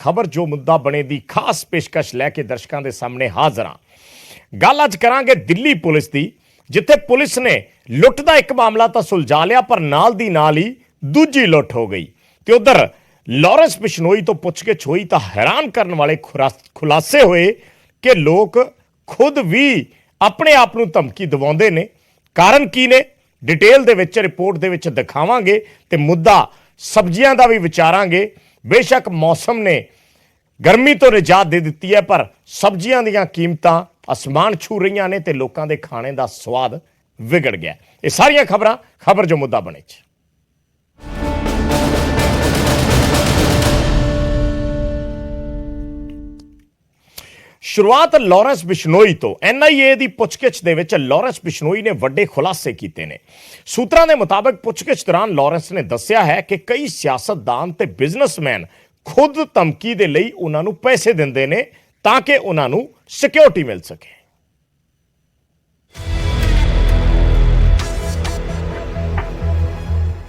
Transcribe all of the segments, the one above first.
ਖਬਰ ਜੋ ਮੁੱਦਾ ਬਣੇ ਦੀ ਖਾਸ ਪੇਸ਼ਕਸ਼ ਲੈ ਕੇ ਦਰਸ਼ਕਾਂ ਦੇ ਸਾਹਮਣੇ ਹਾਜ਼ਰ ਹਾਂ। ਗੱਲ ਅੱਜ ਕਰਾਂਗੇ ਦਿੱਲੀ ਪੁਲਿਸ ਦੀ, ਜਿੱਥੇ ਪੁਲਿਸ ਨੇ ਲੁੱਟ ਦਾ ਇੱਕ ਮਾਮਲਾ ਤਾਂ ਸੁਲਝਾ ਲਿਆ, ਪਰ ਨਾਲ ਦੀ ਨਾਲ ਹੀ ਦੂਜੀ ਲੁੱਟ ਹੋ ਗਈ। ਤੇ ਉਧਰ ਲਾਰੈਂਸ ਬਿਸ਼ਨੋਈ ਤੋਂ ਪੁੱਛਗਿੱਛ ਹੋਈ ਤਾਂ ਹੈਰਾਨ ਕਰਨ ਵਾਲੇ ਖੁਲਾਸੇ ਹੋਏ ਕਿ ਲੋਕ ਖੁਦ ਵੀ ਆਪਣੇ ਆਪ ਨੂੰ ਧਮਕੀ ਦਿਵਾਉਂਦੇ ਨੇ। ਕਾਰਨ ਕੀ ਨੇ, ਡਿਟੇਲ ਦੇ ਵਿੱਚ ਰਿਪੋਰਟ ਦੇ ਵਿੱਚ ਦਿਖਾਵਾਂਗੇ ਤੇ ਮੁੱਦਾ ਸਬਜ਼ੀਆਂ ਦਾ ਵੀ ਵਿਚਾਰਾਂਗੇ। ਬੇਸ਼ੱਕ ਮੌਸਮ ਨੇ ਗਰਮੀ ਤੋਂ ਨਿਜਾਤ ਦੇ ਦਿੱਤੀ ਹੈ, ਪਰ ਸਬਜ਼ੀਆਂ ਦੀਆਂ ਕੀਮਤਾਂ ਅਸਮਾਨ ਛੂ ਰਹੀਆਂ ਨੇ ਤੇ ਲੋਕਾਂ ਦੇ ਖਾਣੇ ਦਾ ਸਵਾਦ ਵਿਗੜ ਗਿਆ। ਇਹ ਸਾਰੀਆਂ ਖਬਰਾਂ ਖਬਰ ਜੋ ਮੁੱਦਾ ਬਣੇ 'ਚ। ਸ਼ੁਰੂਆਤ ਲਾਰੈਂਸ ਬਿਸ਼ਨੋਈ ਤੋਂ। NIA ਦੀ ਪੁੱਛਗਿੱਛ ਦੇ ਵਿੱਚ ਲਾਰੈਂਸ ਬਿਸ਼ਨੋਈ ਨੇ ਵੱਡੇ ਖੁਲਾਸੇ ਕੀਤੇ ਨੇ। ਸੂਤਰਾਂ ਦੇ ਮੁਤਾਬਕ ਪੁੱਛਗਿੱਛ ਦੌਰਾਨ ਲਾਰੈਂਸ ਨੇ ਦੱਸਿਆ ਹੈ ਕਿ ਕਈ ਸਿਆਸਤਦਾਨ ਤੇ ਬਿਜ਼ਨਸਮੈਨ ਖੁਦ ਧਮਕੀ ਦੇ ਲਈ ਉਹਨਾਂ ਨੂੰ ਪੈਸੇ ਦਿੰਦੇ ਨੇ ਤਾਂ ਕਿ ਉਹਨਾਂ ਨੂੰ ਸਿਕਿਉਰਿਟੀ ਮਿਲ ਸਕੇ।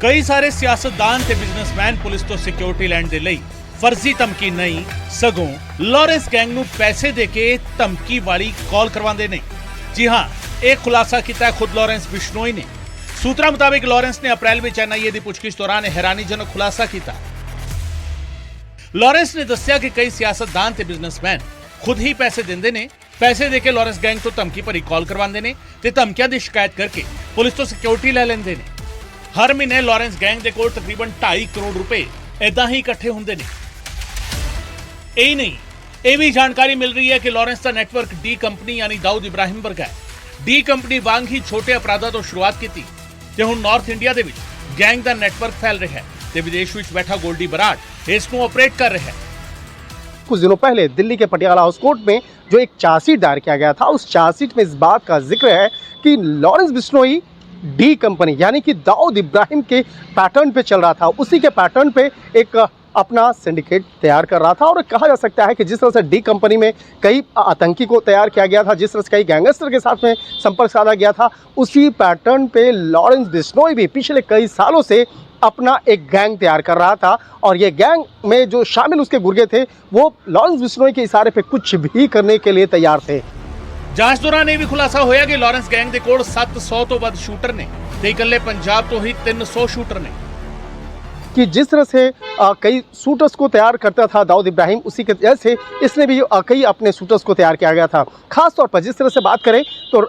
ਕਈ ਸਾਰੇ ਸਿਆਸਤਦਾਨ ਤੇ ਬਿਜ਼ਨਸਮੈਨ ਪੁਲਿਸ ਤੋਂ ਸਿਕਿਉਰਿਟੀ ਲੈਣ ਦੇ ਲਈ ਫਰਜ਼ੀ ਧਮਕੀ ਨਹੀਂ, ਸਗੋਂ ਲਾਰੈਂਸ ਗੈਂਗ ਨੂੰ ਪੈਸੇ ਦੇ ਕੇ ਧਮਕੀ ਵਾਲੀ ਕਾਲ ਕਰਵਾਉਂਦੇ ਨੇ। ਜੀ ਹਾਂ, ਇਹ ਖੁਲਾਸਾ ਕੀਤਾ ਹੈ ਖੁਦ ਲਾਰੈਂਸ ਬਿਸ਼ਨੋਈ ਨੇ। ਸੂਤਰਾਂ ਮੁਤਾਬਕ ਲਾਰੈਂਸ ਨੇ ਅਪ੍ਰੈਲ ਵਿੱਚ NIA ਦੀ ਪੁੱਛਗਿੱਛ ਦੌਰਾਨ ਹੈਰਾਨੀਜਨਕ ਖੁਲਾਸਾ ਕੀਤਾ। ਲਾਰੈਂਸ ਨੇ ਦੱਸਿਆ ਕਿ ਕਈ ਸਿਆਸਤਦਾਨ ਤੇ ਬਿਜ਼ਨਸਮੈਨ ਖੁਦ ਹੀ ਪੈਸੇ ਦਿੰਦੇ ਨੇ। ਪੈਸੇ ਦੇ ਕੇ ਲਾਰੈਂਸ ਗੈਂਗ ਤੋਂ ਧਮਕੀ ਭਰੀ ਕਾਲ ਕਰਵਾਉਂਦੇ ਨੇ ਤੇ ਧਮਕੀਆਂ ਦੀ ਸ਼ਿਕਾਇਤ ਕਰਕੇ ਪੁਲਿਸ ਤੋਂ ਸਿਕਿਉਰਿਟੀ ਲੈ ਲੈਂਦੇ ਨੇ। ਹਰ ਮਹੀਨੇ ਲਾਰੈਂਸ ਗੈਂਗ ਦੇ ਕੋਲ ਤਕਰੀਬਨ 2.5 ਕਰੋੜ ਰੁਪਏ ਇਦਾਂ ਹੀ ਇਕੱਠੇ ਹੁੰਦੇ ਨੇ। यही नहीं, ये भी जानकारी मिल रही है कि लॉरेंस का नेटवर्क डी कंपनी यानी दाऊद इब्राहिम वर्गा है। डी कंपनी वांग ही छोटे अपराधों तो शुरुआत की थी ते हुण नॉर्थ इंडिया दे विच गैंग दा नेटवर्क फैल रहा है ते विदेश विच बैठा गोल्डी बराड़ इसको ऑपरेट कर रहा है। कुछ दिनों पहले दिल्ली के पटियाला हाउस कोर्ट में जो एक चार्जशीट दायर किया गया था, उस चार्जशीट में इस बात का जिक्र है कि लॉरेंस बिश्नोई डी कंपनी यानी कि दाऊद इब्राहिम के पैटर्न पे चल रहा था। उसी के पैटर्न पे एक अपना सिंडिकेट तैयार कर रहा था। और कहा जा सकता है कि जिस तरह से डी कंपनी में कई आतंकी को तैयार किया गया था, जिस तरह से कई गैंगस्टर के साथ में संपर्क साधा गया था, उसी पैटर्न पे लॉरेंस बिश्नोई भी पिछले कई सालों से अपना एक गैंग तैयार कर रहा था। और ये गैंग में जो शामिल उसके गुर्गे थे, वो लॉरेंस बिश्नोई के इशारे पे कुछ भी करने के लिए तैयार थे। ਜਾਂਚ ਦੌਰਾਨ ਇਹ ਵੀ ਖੁਲਾਸਾ ਹੋਇਆ ਕਿ ਲਾਰੈਂਸ ਗੈਂਗ ਦੇ ਕੋਲ 700 ਤੋਂ ਵੱਧ ਸ਼ੂਟਰ ਨੇ ਤੇ ਇਕੱਲੇ ਪੰਜਾਬ ਤੋਂ ਹੀ 300 ਸ਼ੂਟਰ ਨੇ। कि जिस तरह से कई शूटर्स को तैयार करता था दाऊद इब्राहिम, उसी के तरह से इसने भी कई अपने शूटर्स को तैयार किया गया था। खास तौर पर जिस तरह से बात करें तो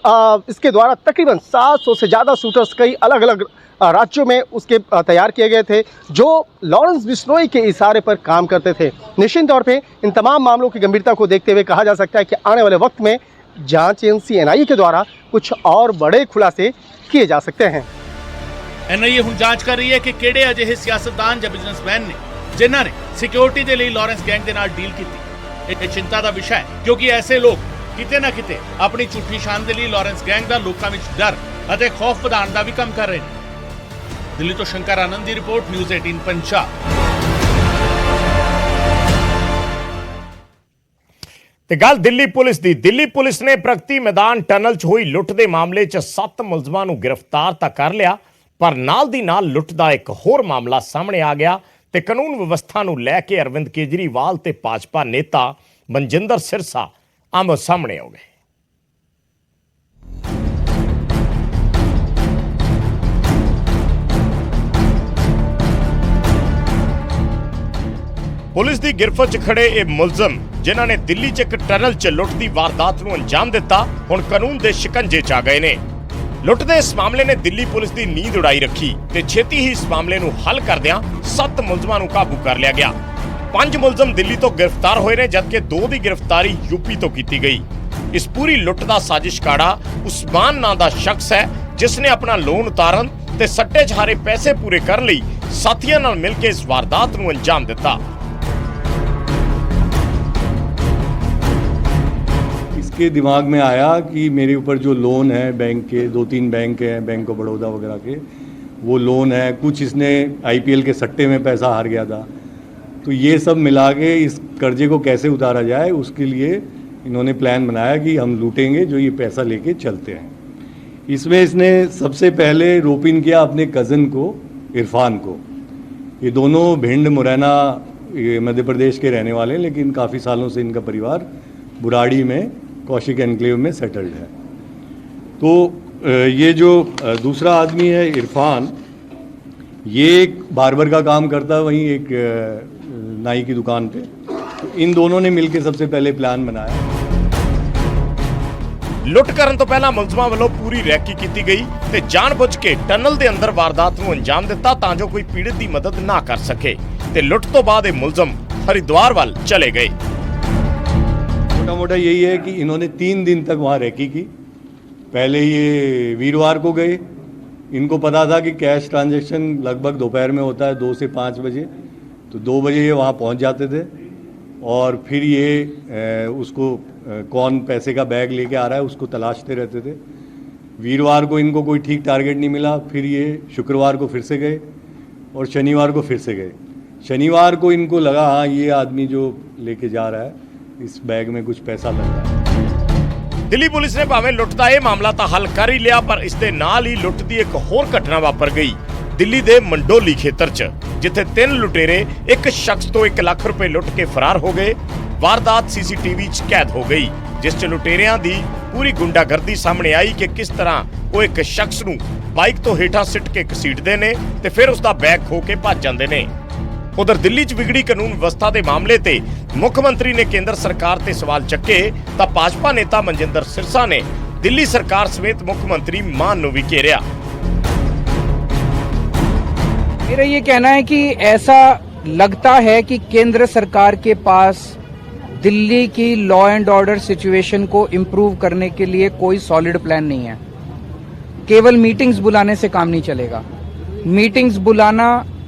इसके द्वारा तकरीबन 700 से ज़्यादा शूटर्स कई अलग अलग राज्यों में उसके तैयार किए गए थे, जो लॉरेंस बिश्नोई के इशारे पर काम करते थे। निश्चित तौर पर इन तमाम मामलों की गंभीरता को देखते हुए कहा जा सकता है कि आने वाले वक्त में जाँच एजेंसी NIA के द्वारा कुछ और बड़े खुलासे किए जा सकते हैं। NIA ਹੁਣ ਜਾਂਚ ਕਰ ਰਹੀ ਹੈ ਕਿ ਕਿਹੜੇ ਅਜਿਹੇ ਸਿਆਸਤਦਾਨ ਜਾਂ ਬਿਜ਼ਨਸਮੈਨ ਨੇ ਜਿਨ੍ਹਾਂ ਨੇ ਸਿਕਿਉਰਿਟੀ ਦੇ ਲਈ ਲਾਰੈਂਸ ਗੈਂਗ ਦੇ ਨਾਲ ਡੀਲ ਕੀਤੀ। ਇਹ ਚਿੰਤਾ ਦਾ ਵਿਸ਼ਾ ਹੈ ਕਿਉਂਕਿ ਐਸੇ ਲੋਕ ਕਿਤੇ ਨਾ ਕਿਤੇ ਆਪਣੀ ਝੂਠੀ ਸ਼ਾਨ ਦੇ ਲਈ ਲਾਰੈਂਸ ਗੈਂਗ ਦਾ ਲੋਕਾਂ ਵਿੱਚ ਡਰ ਅਤੇ ਖੌਫ ਵਧਾਉਣ ਦਾ ਵੀ ਕੰਮ ਕਰ ਰਹੇ ਨੇ। ਦਿੱਲੀ ਤੋਂ ਸ਼ੰਕਰ ਆਨੰਦ ਦੀ ਰਿਪੋਰਟ, ਨਿਊਜ਼ 18 ਪੰਜਾਬ। ਤੇ ਗੱਲ ਦਿੱਲੀ ਪੁਲਿਸ ਦੀ। ਦਿੱਲੀ ਪੁਲਿਸ ਨੇ ਪ੍ਰਗਤੀ ਮੈਦਾਨ ਟਨਲ 'ਚ ਹੋਈ ਲੁੱਟ ਦੇ ਮਾਮਲੇ 'ਚ 7 ਮੁਲਜ਼ਮਾਂ ਨੂੰ ਗ੍ਰਿਫਤਾਰ ਤਾਂ ਕਰ ਲਿਆ, ਪਰ ਨਾਲ ਦੀ ਨਾਲ ਲੁੱਟ ਦਾ ਇੱਕ ਹੋਰ ਮਾਮਲਾ ਸਾਹਮਣੇ ਆ ਗਿਆ ਤੇ ਕਾਨੂੰਨ ਵਿਵਸਥਾ ਨੂੰ ਲੈ ਕੇ ਅਰਵਿੰਦ ਕੇਜਰੀਵਾਲ ਤੇ ਭਾਜਪਾ ਨੇਤਾ ਮਨਜਿੰਦਰ ਸਿਰਸਾ ਆਮੋ ਸਾਹਮਣੇ ਹੋ ਗਏ। ਪੁਲਿਸ ਦੀ ਗਿਰਫਤ 'ਚ ਖੜੇ ਇਹ ਮੁਲਜ਼ਮ, ਜਿਨ੍ਹਾਂ ਨੇ ਦਿੱਲੀ 'ਚ ਇੱਕ ਟਨਲ 'ਚ ਲੁੱਟ ਦੀ ਵਾਰਦਾਤ ਨੂੰ ਅੰਜਾਮ ਦਿੱਤਾ, ਹੁਣ ਕਾਨੂੰਨ ਦੇ ਸ਼ਿਕੰਜੇ 'ਚ ਆ ਗਏ ਨੇ। ਲੁੱਟ ਦੇ ਇਸ ਮਾਮਲੇ ਨੇ ਦਿੱਲੀ ਪੁਲਿਸ ਦੀ ਨੀਂਦ ਉਡਾਈ ਰੱਖੀ ਤੇ ਛੇਤੀ ਹੀ ਇਸ ਮਾਮਲੇ ਨੂੰ ਹੱਲ ਕਰਦਿਆਂ 7 ਮੁਲਜ਼ਮਾਂ ਨੂੰ ਕਾਬੂ ਕਰ ਲਿਆ ਗਿਆ। 5 ਮੁਲਜ਼ਮ ਦਿੱਲੀ ਤੋਂ ਗ੍ਰਿਫਤਾਰ ਹੋਏ ਨੇ, ਜਦਕਿ 2 ਦੀ ਗ੍ਰਿਫਤਾਰੀ ਯੂਪੀ ਤੋਂ ਕੀਤੀ ਗਈ। ਇਸ ਪੂਰੀ ਲੁੱਟ ਦਾ ਸਾਜ਼ਿਸ਼ਕਾਰਾ ਉਸਮਾਨ ਨਾਂ ਦਾ ਸ਼ਖਸ ਹੈ, ਜਿਸ ਨੇ ਆਪਣਾ ਲੋਨ ਉਤਾਰਨ ਤੇ ਸੱਟੇ 'ਚ ਹਾਰੇ ਪੈਸੇ ਪੂਰੇ ਕਰਨ ਲਈ ਸਾਥੀਆਂ ਨਾਲ ਮਿਲ ਕੇ ਇਸ ਵਾਰਦਾਤ ਨੂੰ ਅੰਜਾਮ ਦਿੱਤਾ। इसके दिमाग में आया कि मेरे ऊपर जो लोन है बैंक के, 2-3 बैंक हैं, बैंक ऑफ बड़ौदा वगैरह के, वो लोन है, कुछ इसने IPL के सट्टे में पैसा हार गया था, तो ये सब मिला के इस कर्जे को कैसे उतारा जाए, उसके लिए इन्होंने प्लान बनाया कि हम लूटेंगे जो ये पैसा लेके चलते हैं। इसमें इसने सबसे पहले रोपिन किया अपने कज़न को, इरफान को। ये दोनों भिंड मुरैना ये मध्य प्रदेश के रहने वाले हैं, लेकिन काफ़ी सालों से इनका परिवार बुराड़ी में कौशिक एनक्लेव में सेटल्ड है। तो ये जो दूसरा आदमी है इरफान, ये एक बार्बर का काम करता है, वहीं एक नाई की दुकान पे। तो इन दोनों ने मिलकर सबसे पहले प्लान बनाया। ਲੁੱਟ ਕਰਨ ਤੋਂ ਪਹਿਲਾਂ ਮੁਲਜ਼ਮਾਂ ਵੱਲੋਂ ਪੂਰੀ ਰੈਕੀ ਕੀਤੀ ਗਈ ਤੇ ਜਾਣਬੁੱਝ ਕੇ ਟਨਲ ਦੇ ਅੰਦਰ ਵਾਰਦਾਤ ਨੂੰ ਅੰਜਾਮ ਦਿੱਤਾ ਤਾਂ ਜੋ ਕੋਈ ਪੀੜਤ ਦੀ ਮਦਦ ਨਾ ਕਰ ਸਕੇ ਤੇ ਲੁੱਟ ਤੋਂ ਬਾਅਦ ਇਹ ਮੁਲਜ਼ਮ हरिद्वार ਵੱਲ चले गए। मोटा मोटा यही है कि इन्होंने 3 दिन तक वहाँ रैकी की। पहले ये वीरवार को गए, इनको पता था कि कैश ट्रांजैक्शन लगभग दोपहर में होता है 2 से 5 बजे, तो 2 बजे ये वहाँ पहुँच जाते थे और फिर ये उसको कौन पैसे का बैग लेके आ रहा है उसको तलाशते रहते थे। वीरवार को इनको कोई ठीक टारगेट नहीं मिला, फिर ये शुक्रवार को फिर से गए और शनिवार को फिर से गए। शनिवार को इनको लगा हाँ ये आदमी जो लेके जा रहा है इस बैग में कुछ पैसा लग रहा है। ਦਿੱਲੀ ਪੁਲਿਸ ਨੇ ਭਾਵੇਂ ਲੁੱਟ ਦਾ ਇਹ ਮਾਮਲਾ ਤਾਂ ਹੱਲ ਕਰ ਹੀ ਲਿਆ, ਪਰ ਇਸ ਦੇ ਨਾਲ ਹੀ ਲੁੱਟ ਦੀ ਇੱਕ ਹੋਰ ਘਟਨਾ ਵਾਪਰ ਗਈ ਦਿੱਲੀ ਦੇ ਮੰਡੋਲੀ ਖੇਤਰ 'ਚ, ਜਿੱਥੇ 3 ਲੁਟੇਰੇ ਇੱਕ ਸ਼ਖਸ ਤੋਂ 1 ਲੱਖ ਰੁਪਏ ਲੁੱਟ ਕੇ ਫਰਾਰ ਹੋ ਗਏ। ਵਾਰਦਾਤ ਸੀਸੀਟੀਵੀ 'ਚ ਕੈਦ ਹੋ ਗਈ, ਜਿਸ 'ਚ ਲੁਟੇਰਿਆਂ ਦੀ ਪੂਰੀ ਗੁੰਡਾਗਰਦੀ ਸਾਹਮਣੇ ਆਈ ਕਿ ਕਿਸ ਤਰ੍ਹਾਂ ਉਹ ਇੱਕ ਸ਼ਖਸ ਨੂੰ ਬਾਈਕ ਤੋਂ ਹੇਠਾਂ ਸਿੱਟ ਕੇ ਘਸੀਟਦੇ ਨੇ ਤੇ ਫਿਰ ਉਸ ਦਾ ਬੈਗ ਖੋਹ ਕੇ ਭੱਜ ਜਾਂਦੇ ਨੇ। ਉਧਰ ਦਿੱਲੀ 'ਚ ਵਿਗੜੀ ਕਾਨੂੰਨ ਵਿਵਸਥਾ ਦੇ ਮਾਮਲੇ ਤੇ ਮੁੱਖ ਮੰਤਰੀ ਨੇ ਕੇਂਦਰ ਸਰਕਾਰ ਤੇ ਸਵਾਲ ਚੱਕੇ ਤਾਂ ਭਾਜਪਾ ਨੇਤਾ ਮਨਜਿੰਦਰ ਸਿਰਸਾ ਨੇ ਦਿੱਲੀ ਸਰਕਾਰ ਸਮੇਤ ਮੁੱਖ ਮੰਤਰੀ ਮਾਨ ਨੂੰ ਵੀ ਘੇਰਿਆ। मेरा ये कहना है कि ऐसा लगता है कि केंद्र सरकार के पास दिल्ली की लॉ एंड ऑर्डर सिचुएशन को इम्प्रूव करने के लिए कोई सॉलिड प्लान नहीं है। केवल मीटिंग्स बुलाने से काम नहीं चलेगा। मीटिंग्स बुलाना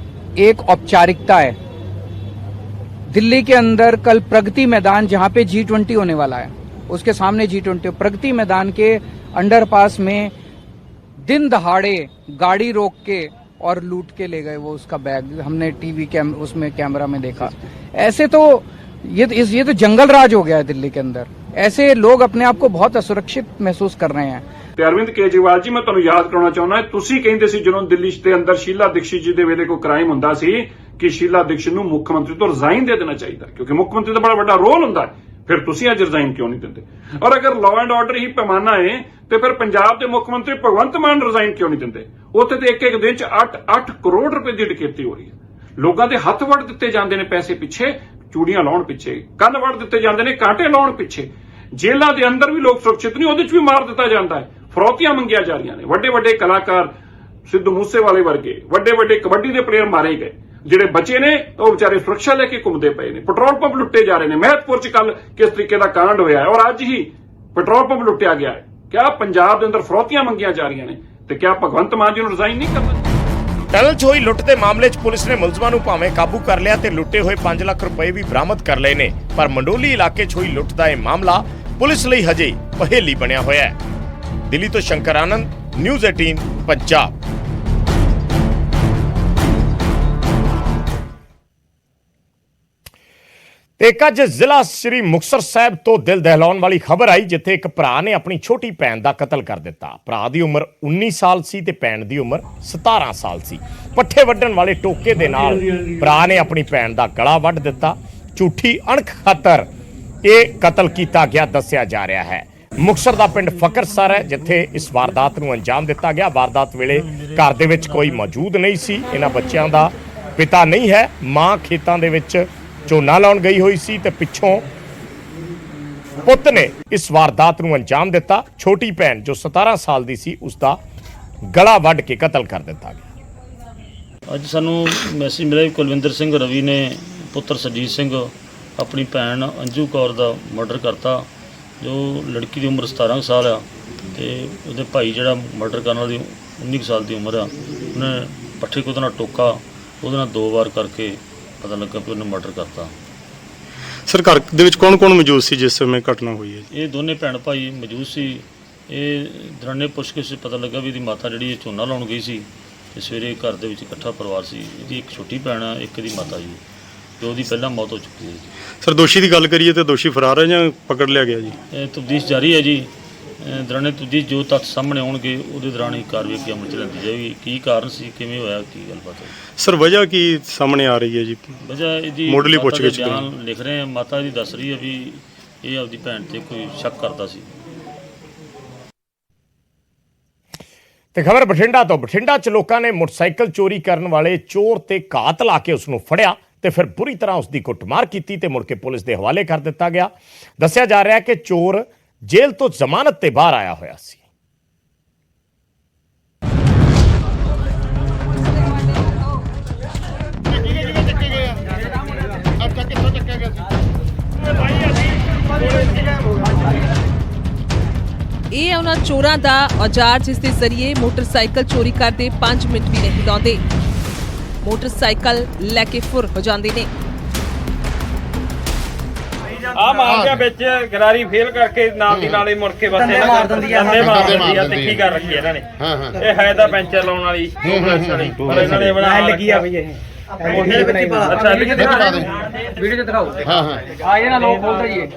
एक औपचारिकता है। दिल्ली के अंदर कल प्रगति मैदान जहां पे G20 होने वाला है, उसके सामने G20 प्रगति मैदान के अंडरपास में दिन दहाड़े गाड़ी रोक के और लूट के ले गए वो उसका बैग। हमने टीवी उसमें कैमरा में देखा। ऐसे तो ये तो जंगल राज हो गया है दिल्ली के अंदर। ऐसे लोग अपने आप को बहुत असुरक्षित महसूस कर रहे हैं। ਤੇ ਅਰਵਿੰਦ ਕੇਜਰੀਵਾਲ ਜੀ, ਮੈਂ ਤੁਹਾਨੂੰ ਯਾਦ ਕਰਾਉਣਾ ਚਾਹੁੰਦਾ, ਤੁਸੀਂ ਕਹਿੰਦੇ ਸੀ ਜਦੋਂ ਦਿੱਲੀ ਦੇ ਅੰਦਰ ਸ਼ੀਲਾ ਦੀਕਸ਼ਿਤ ਜੀ ਦੇ ਵੇਲੇ ਕੋਈ ਕ੍ਰਾਈਮ ਹੁੰਦਾ ਸੀ ਕਿ ਸ਼ੀਲਾ ਦੀਕਸ਼ਿਤ ਨੂੰ ਮੁੱਖ ਮੰਤਰੀ ਤੋਂ ਰਿਜ਼ਾਈਨ ਦੇ ਦੇਣਾ ਚਾਹੀਦਾ, ਕਿਉਂਕਿ ਮੁੱਖ ਮੰਤਰੀ ਦਾ ਬੜਾ ਵੱਡਾ ਰੋਲ ਹੁੰਦਾ ਹੈ। ਫਿਰ ਤੁਸੀਂ ਅੱਜ ਰਿਜ਼ਾਈਨ ਕਿਉਂ ਨਹੀਂ ਦਿੰਦੇ? ਔਰ ਅਗਰ ਲਾਅ ਐਂਡ ਆਰਡਰ ਹੀ ਪੈਮਾਨਾ ਹੈ ਤੇ ਫਿਰ ਪੰਜਾਬ ਦੇ ਮੁੱਖ ਮੰਤਰੀ ਭਗਵੰਤ ਮਾਨ ਰਿਜ਼ਾਈਨ ਕਿਉਂ ਨਹੀਂ ਦਿੰਦੇ? ਉੱਥੇ ਤੇ ਇੱਕ ਦਿਨ 'ਚ 8 ਕਰੋੜ ਰੁਪਏ ਦੀ ਡਕੈਤੀ ਹੋ ਰਹੀ ਹੈ। ਲੋਕਾਂ ਦੇ ਹੱਥ ਵੜ ਦਿੱਤੇ ਜਾਂਦੇ ਨੇ ਪੈਸੇ ਪਿੱਛੇ, ਚੂੜੀਆਂ ਲਾਉਣ ਪਿੱਛੇ, ਕੰਨ ਵੜ ਦਿੱਤੇ ਜਾਂਦੇ ਨੇ ਕਾਂਟੇ ਲਾਉਣ ਪਿੱਛੇ। ਜੇਲ੍ਹਾਂ ਦੇ ਅੰਦਰ ਵੀ ਲੋਕ ਸੁਰੱਖਿਅਤ ਨਹੀਂ, ਉਹਦੇ 'ਚ ਵੀ ਮਾਰ ਦਿੱਤਾ ਜਾਂਦਾ ਹੈ। ਫਰੌਤੀਆਂ ਮੰਗੀਆਂ ਜਾ ਰਹੀਆਂ ਨੇ। ਵੱਡੇ ਵੱਡੇ ਕਲਾਕਾਰ ਸਿੱਧੂ ਮੂਸੇਵਾਲੇ ਵਰਗੇ ਵੱਡੇ ਵੱਡੇ ਕਬੱਡੀ ਦੇ ਪਲੇਅਰ ਮਾਰੇ ਗਏ। ਜਿਹੜੇ ਬੱਚੇ ਨੇ ਉਹ ਵਿਚਾਰੇ ਸੁਰੱਖਿਆ ਲੈ ਕੇ ਘੁੰਮਦੇ ਪਏ ਨੇ। ਪੈਟਰੋਲ ਪੰਪ ਲੁੱਟੇ ਜਾ ਰਹੇ ਨੇ। ਮਹਿਤਪੁਰ 'ਚ ਕੱਲ ਕਿਸ ਤਰੀਕੇ ਦਾ ਕਾਂਡ ਹੋਇਆ ਹੈ ਔਰ ਅੱਜ ਹੀ ਪੈਟਰੋਲ ਪੰਪ ਲੁੱਟਿਆ ਗਿਆ ਹੈ। ਕਿਆ ਪੰਜਾਬ ਦੇ ਅੰਦਰ ਫਰੌਤੀਆਂ ਮੰਗੀਆਂ ਜਾ ਰਹੀਆਂ ਨੇ ਤੇ ਕਿਆ ਭਗਵੰਤ ਮਾਨ ਜੀ ਨੂੰ ਰਿਜ਼ਾਈਨ ਨਹੀਂ ਕਰਨਾ? ਟਨਲ 'ਚ ਹੋਈ ਲੁੱਟ ਦੇ ਮਾਮਲੇ 'ਚ ਪੁਲਿਸ ਨੇ ਮੁਲਜ਼ਮਾਂ ਨੂੰ ਭਾਵੇਂ ਕਾਬੂ ਕਰ ਲਿਆ ਤੇ ਲੁੱਟੇ ਹੋਏ 5 ਲੱਖ ਰੁਪਏ ਵੀ ਬਰਾਮਦ ਕਰ ਲਏ ਨੇ, ਪਰ ਮੰਡੋਲੀ ਇਲਾਕੇ 'ਚ ਹੋਈ ਲੁੱਟ ਦਾ ਇਹ ਮਾਮਲਾ ਪੁਲਿਸ ਲਈ ਹਜੇ ਪਹੇਲੀ ਬਣਿਆ ਹੋਇਆ ਹੈ। ਦਿੱਲੀ ਤੋਂ ਸ਼ੰਕਰ ਆਨੰਦ, ਨਿਊਜ਼ 18 ਪੰਜਾਬ। ਤੇ ਇੱਕ ਅੱਜ ਜ਼ਿਲ੍ਹਾ ਸ੍ਰੀ ਮੁਕਤਸਰ ਸਾਹਿਬ ਤੋਂ ਦਿਲ ਦਹਿਲਾਉਣ ਵਾਲੀ ਖਬਰ ਆਈ, ਜਿੱਥੇ ਇੱਕ ਭਰਾ ਨੇ ਆਪਣੀ ਛੋਟੀ ਭੈਣ ਦਾ ਕਤਲ ਕਰ ਦਿੱਤਾ। ਭਰਾ ਦੀ ਉਮਰ 19 ਸਾਲ ਸੀ ਤੇ ਭੈਣ ਦੀ ਉਮਰ 17 ਸਾਲ ਸੀ। ਪੱਠੇ ਵੱਢਣ ਵਾਲੇ ਟੋਕੇ ਦੇ ਨਾਲ ਭਰਾ ਨੇ ਆਪਣੀ ਭੈਣ ਦਾ ਗਲਾ ਵੱਢ ਦਿੱਤਾ। ਝੂਠੀ ਅਣਖ ਖਾਤਰ ਇਹ ਕਤਲ ਕੀਤਾ ਗਿਆ ਦੱਸਿਆ ਜਾ ਰਿਹਾ ਹੈ। ਮੁਕਤਸਰ ਦਾ ਪਿੰਡ ਫਕਰਸਰ ਹੈ, ਜਿੱਥੇ ਇਸ ਵਾਰਦਾਤ ਨੂੰ ਅੰਜਾਮ ਦਿੱਤਾ ਗਿਆ। ਵਾਰਦਾਤ ਵੇਲੇ ਘਰ ਦੇ ਵਿੱਚ ਕੋਈ ਮੌਜੂਦ ਨਹੀਂ ਸੀ। ਇਹਨਾਂ ਬੱਚਿਆਂ ਦਾ ਪਿਤਾ ਨਹੀਂ ਹੈ। ਮਾਂ ਖੇਤਾਂ ਦੇ ਵਿੱਚ ਝੋਨਾ ਲਾਉਣ ਗਈ ਹੋਈ ਸੀ ਤੇ ਪਿੱਛੋਂ ਪੁੱਤ ਨੇ ਇਸ ਵਾਰਦਾਤ ਨੂੰ ਅੰਜਾਮ ਦਿੱਤਾ। ਛੋਟੀ ਭੈਣ ਜੋ 17 ਸਾਲ ਦੀ ਸੀ, ਉਸ ਦਾ ਗਲਾ ਵੱਢ ਕੇ ਕਤਲ ਕਰ ਦਿੱਤਾ ਗਿਆ। ਅੱਜ ਸਾਨੂੰ ਮੈਸੇਜ ਮਿਲਿਆ ਕਿ ਕੁਲਵਿੰਦਰ ਸਿੰਘ ਰਵੀ ਨੇ ਪੁੱਤਰ ਸਰਜੀਤ ਸਿੰਘ ਆਪਣੀ ਭੈਣ ਅੰਜੂ ਕੌਰ ਦਾ ਮਰਡਰ ਕਰਤਾ, ਜੋ ਲੜਕੀ ਦੀ ਉਮਰ 17 ਸਾਲ ਆ ਤੇ ਉਹਦੇ ਭਾਈ ਜਿਹੜਾ ਮਰਡਰ ਕਰਨ ਵਾਲੀ 19 ਸਾਲ ਦੀ ਉਮਰ ਆ, ਉਹਨੇ ਪੱਠੇ ਕੁੱਤੇ ਨਾਲ ਟੋਕਾ ਉਹਦੇ ਨਾਲ 2 ਵਾਰ ਕਰਕੇ ਪਤਾ ਲੱਗਾ ਕਿ ਉਹਨੇ ਮਰਡਰ ਕਰਤਾ। ਸਰ, ਘਰ ਦੇ ਵਿੱਚ ਕੌਣ-ਕੌਣ ਮੌਜੂਦ ਸੀ ਜਿਸ ਸਮੇਂ ਘਟਨਾ ਹੋਈ ਹੈ? ਇਹ ਦੋਨੇ ਭੈਣ ਭਾਈ ਮੌਜੂਦ ਸੀ। ਇਹ ਦਰਾਨੇ ਪੁੱਛਗਿੱਛ ਪਤਾ ਲੱਗਾ ਵੀ ਇਹਦੀ ਮਾਤਾ ਜਿਹੜੀ ਇਹ ਝੋਨਾ ਲਾਉਣ ਗਈ ਸੀ ਤੇ ਸਵੇਰੇ ਘਰ ਦੇ ਵਿੱਚ ਇਕੱਠਾ ਪਰਿਵਾਰ ਸੀ। ਇਹਦੀ ਇੱਕ ਛੋਟੀ ਭੈਣ ਆ, ਇੱਕ ਦੀ ਮਾਤਾ ਜੀ, ਤੇ ਉਹਦੀ ਪਹਿਲਾਂ ਮੌਤ ਹੋ ਚੁੱਕੀ ਹੈ। ਸਰ, ਦੋਸ਼ੀ ਦੀ ਗੱਲ ਕਰੀਏ ਤਾਂ ਦੋਸ਼ੀ ਫਰਾਰ ਹੈ ਜਾਂ ਪਕੜ ਲਿਆ ਗਿਆ ਜੀ? ਇਹ ਤਫਤੀਸ਼ ਜਾਰੀ ਹੈ ਜੀ। ਦੌਰਾਨੇ ਦੂਜੀ ਜੋ ਤੱਥ ਸਾਹਮਣੇ ਆਉਣਗੇ ਉਹਦੇ ਦੌਰਾਨ ਹੀ ਕਾਰਵਾਈ ਕੀ ਅਮਲ 'ਚ ਲੈਂਦੀ ਜਾਏਗੀ। ਕੀ ਕਾਰਨ ਸੀ, ਕਿਵੇਂ ਹੋਇਆ, ਕੀ ਗੱਲਬਾਤ ਹੋਈ। ਸਰ ਵਜ੍ਹਾ ਕੀ ਸਾਹਮਣੇ ਆ ਰਹੀ ਹੈ ਜੀ? ਵਜ੍ਹਾ ਇਹਦੀ ਮੁੱਢਲੀ ਮਾਤਾ ਦੇ ਪੁੱਛਗਿੱਛ ਬਿਆਨ ਲਿਖ ਰਹੇ ਆ। ਮਾਤਾ ਜੀ ਦੱਸ ਰਹੀ ਹੈ ਵੀ ਇਹ ਆਪਦੀ ਭੈਣ ਤੇ ਕੋਈ ਸ਼ੱਕ ਕਰਦਾ ਸੀ। ਤੇ ਖਬਰ ਬਠਿੰਡਾ 'ਚ ਲੋਕਾਂ ਨੇ ਮੋਟਰਸਾਈਕਲ ਚੋਰੀ ਕਰਨ ਵਾਲੇ ਚੋਰ ਤੇ ਘਾਤ ਲਾ ਕੇ ਉਸ ਨੂੰ ਫੜਿਆ ਤੇ ਫਿਰ ਬੁਰੀ ਤਰ੍ਹਾਂ ਉਸ ਦੀ ਕੁੱਟਮਾਰ ਕੀਤੀ ਤੇ ਮੁੜ ਕੇ ਪੁਲਿਸ ਦੇ ਹਵਾਲੇ ਕਰ ਦਿੱਤਾ ਗਿਆ। ਦੱਸਿਆ ਜਾ ਰਿਹਾ ਹੈ ਕਿ ਚੋਰ ਜੇਲ੍ਹ ਤੋਂ ਜ਼ਮਾਨਤ ਤੇ ਬਾਹਰ ਆਇਆ ਹੋਇਆ ਸੀ। ਇਹ ਹੈ ਉਹਨਾਂ ਚੋਰਾਂ ਦਾ ਔਜ਼ਾਰ ਜਿਸ ਦੇ ਜ਼ਰੀਏ ਮੋਟਰਸਾਈਕਲ ਚੋਰੀ ਕਰਦੇ 5 ਮਿੰਟ ਵੀ ਨਹੀਂ ਲਾਉਂਦੇ। ਮੋਟਰਸਾਈਕਲ ਲੈ ਕੇ ਫੁਰ ਹੋ ਜਾਂਦੇ ਨੇ। ਆ ਮਾਰਦੇ ਆ ਵਿੱਚ ਗਰਾਰੀ ਫੇਲ ਕਰਕੇ ਨਾਲ ਦੀ ਨਾਲੇ ਮੁੜ ਕੇ ਬਸ ਇਹਨਾਂ ਮਾਰ ਦਿੰਦੀ ਆ ਤਿੱਖੀ ਕਰ ਰੱਖੀ ਇਹਨਾਂ ਨੇ। ਇਹ ਹੈ ਤਾਂ ਪੈਂਚਰ ਲਾਉਣ ਵਾਲੀ ਡੂਪਲੈਕਸ ਵਾਲੀ ਪਰ ਇਹਨਾਂ ਨੇ ਬਣਾ ਲੱਗੀ ਆ ਬਈ ਇਹ ਅੱਛਾ ਵੀਡੀਓ ਦਿਖਾਓ। ਆ ਇਹਨਾਂ ਲੋਕ ਖੋਲਦਾ ਜੀ।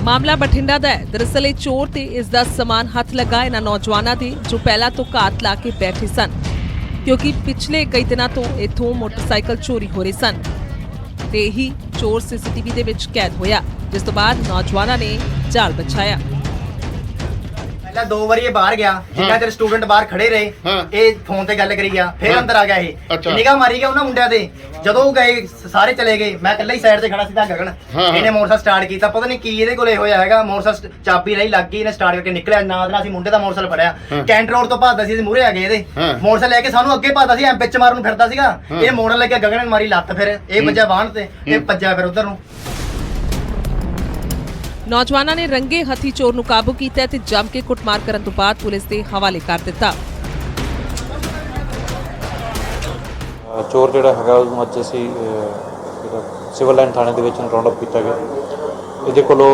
ਮਾਮਲਾ ਬਠਿੰਡਾ ਦਾ ਹੈ। ਦਰਅਸਲ ਇਹ ਚੋਰ ਤੇ ਇਸ ਦਾ ਸਮਾਨ ਹੱਥ ਲੱਗਾ ਇਹਨਾਂ ਨੌਜਵਾਨਾਂ ਦੇ ਜੋ ਪਹਿਲਾਂ ਤੋਂ ਘਾਤ ਲਾ ਕੇ ਬੈਠੇ ਸਨ, ਕਿਉਂਕਿ ਪਿਛਲੇ ਕਈ ਦਿਨਾਂ ਤੋਂ ਇੱਥੋਂ ਮੋਟਰਸਾਈਕਲ ਚੋਰੀ ਹੋ ਰਹੇ ਸਨ ਤੇ ਇਹੀ ਚੋਰ ਸੀਸੀਟੀਵੀ ਦੇ ਵਿੱਚ ਕੈਦ ਹੋਇਆ, ਜਿਸ ਤੋਂ ਬਾਅਦ ਨੌਜਵਾਨਾਂ ਨੇ ਜਾਲ ਬਿਛਾਇਆ। ਪਹਿਲਾਂ 2 ਵਾਰੀ ਇਹ ਬਾਹਰ ਗਿਆ, ਜਿੰਨਾ ਚਿਰ ਸਟੂਡੈਂਟ ਬਾਹਰ ਖੜੇ ਰਹੇ ਇਹ ਫੋਨ ਤੇ ਗੱਲ ਕਰੀ ਗਿਆ, ਫਿਰ ਅੰਦਰ ਆ ਗਿਆ। ਇਹ ਨਿਗਾਹ ਮਾਰੀ ਗਿਆ ਉਹਨਾਂ ਮੁੰਡਿਆਂ ਤੇ। ਜਦੋਂ ਉਹ ਗਏ ਸਾਰੇ ਚਲੇ ਗਏ, ਮੈਂ ਇਕੱਲਾ ਹੀ ਸਾਈਡ ਤੇ ਖੜਾ ਸੀਗਾ ਗਗਨ। ਇਹਨੇ ਮੋਟਰਸਾਈਕਲ ਸਟਾਰਟ ਕੀਤਾ, ਪਤਾ ਨਹੀਂ ਕੀ ਇਹਦੇ ਕੋਲੇ ਹੋਇਆ ਹੈਗਾ। ਮੋਟਰਸਾਈਕਲ ਚਾਬੀ ਰਹੀ ਲੱਗ ਗਈ, ਇਹਨੇ ਸਟਾਰਟ ਕਰਕੇ ਨਿਕਲਿਆ। ਨਾਲ ਅਸੀਂ ਮੁੰਡੇ ਦਾ ਮੋਟਰਸਾਈਕਲ ਫੜਿਆ। ਕੈਂਟ ਰੋਡ ਤੋਂ ਭੱਜਦਾ ਸੀ, ਅਸੀਂ ਮੂਹਰੇ ਆ ਗਏ ਇਹਦੇ। ਮੋਟਰਸਾਈਕਲ ਲੈ ਕੇ ਸਾਨੂੰ ਅੱਗੇ ਭੱਜਦਾ ਸੀ, ਐਂ ਵਿੱਚ ਮਾਰਨ ਨੂੰ ਫਿਰਦਾ ਸੀਗਾ। ਇਹ ਮੋੜਨ ਲੱਗਿਆ, ਗਗਨ ਨੇ ਮਾਰੀ ਲੱਤ, ਫਿਰ ਇਹ ਵੱਜਿਆ ਬਾਹਣ ਤੇ, ਇਹ ਭੱਜਿਆ ਫਿਰ ਉਧਰ ਨੂੰ। ਨੌਜਵਾਨਾਂ ਨੇ ਰੰਗੇ ਹੱਥੀ ਚੋਰ ਨੂੰ ਕਾਬੂ ਕੀਤਾ ਤੇ ਜੰਮ ਕੇ ਕੁੱਟਮਾਰ ਕਰਨ ਤੋਂ ਬਾਅਦ ਪੁਲਿਸ ਦੇ ਹਵਾਲੇ ਕਰ ਦਿੱਤਾ। ਚੋਰ ਜਿਹੜਾ ਹੈਗਾ ਉਹਨੂੰ ਅੱਜ ਅਸੀਂ ਸਿਵਲ ਲਾਈਨ ਥਾਣੇ ਦੇ ਵਿੱਚ ਰਾਉਂਡ ਅਪ ਕੀਤਾ ਗਿਆ। ਇਹਦੇ ਕੋਲੋਂ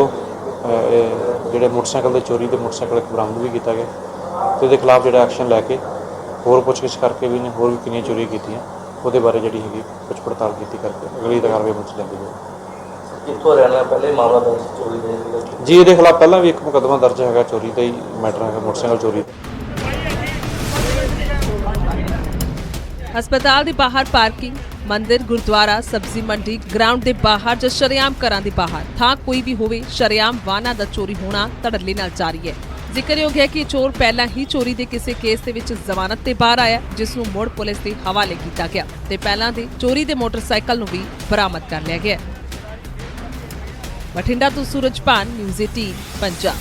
ਜਿਹੜੇ ਮੋਟਰਸਾਈਕਲ ਦੇ ਚੋਰੀ ਦੇ ਮੋਟਰਸਾਈਕਲ ਇੱਕ ਬਰਾਮਦ ਵੀ ਕੀਤਾ ਗਿਆ ਤੇ ਇਹਦੇ ਖਿਲਾਫ ਜਿਹੜਾ ਐਕਸ਼ਨ ਲੈ ਕੇ ਹੋਰ ਪੁੱਛਗਿੱਛ ਕਰਕੇ ਵੀ ਨੇ ਹੋਰ ਵੀ ਕਿੰਨੀਆਂ ਚੋਰੀਆਂ ਕੀਤੀਆਂ ਉਹਦੇ ਬਾਰੇ ਜਿਹੜੀ ਹੈਗੀ ਪੁੱਛ ਪੜਤਾਲ ਕੀਤੀ ਕਰਕੇ ਅਗਲੀ ਕਾਰਵਾਈ ਮੁੱਚ ਲੈਂਦੀ ਜਾਵੇ। ਕਿੱਥੋਂ ਰਹਿਣਾ ਪਹਿਲੇ ਮਾਮਲਾ ਦਰਜ ਚੋਰੀ ਦੇ ਜੀ ਇਹਦੇ ਖਿਲਾਫ ਪਹਿਲਾਂ ਵੀ ਇੱਕ ਮੁਕੱਦਮਾ ਦਰਜ ਹੈਗਾ, ਚੋਰੀ ਦਾ ਹੀ ਮੈਟਰ ਹੈਗਾ, ਮੋਟਰਸਾਈਕਲ ਚੋਰੀ। ਹਸਪਤਾਲ ਦੇ ਬਾਹਰ ਪਾਰਕਿੰਗ, ਮੰਦਿਰ, ਗੁਰਦੁਆਰਾ, ਸਬਜ਼ੀ ਮੰਡੀ, ਗਰਾਊਂਡ ਦੇ ਬਾਹਰ ਜਾਂ ਸ਼ਰੇਆਮ ਘਰਾਂ ਦੇ ਬਾਹਰ ਥਾਂ ਕੋਈ ਵੀ ਹੋਵੇ, ਸ਼ਰੇਆਮ ਵਾਹਨਾਂ ਦਾ ਚੋਰੀ ਹੋਣਾ ਧੜੱਲੇ ਨਾਲ ਜਾਰੀ ਹੈ। ਜ਼ਿਕਰਯੋਗ ਹੈ ਕਿ ਚੋਰ ਪਹਿਲਾਂ ਹੀ ਚੋਰੀ ਦੇ ਕਿਸੇ ਕੇਸ ਦੇ ਵਿੱਚ ਜ਼ਮਾਨਤ ਤੇ ਬਾਹਰ ਆਇਆ, ਜਿਸ ਨੂੰ ਮੁੜ ਪੁਲਿਸ ਦੇ ਹਵਾਲੇ ਕੀਤਾ ਗਿਆ ਤੇ ਪਹਿਲਾਂ ਦੇ ਚੋਰੀ ਦੇ ਮੋਟਰਸਾਈਕਲ ਨੂੰ ਵੀ ਬਰਾਮਦ ਕਰ ਲਿਆ ਗਿਆ। ਬਠਿੰਡਾ ਤੋਂ ਸੂਰਜਪਾਨ, ਨਿਊਜ਼ 18 ਪੰਜਾਬ।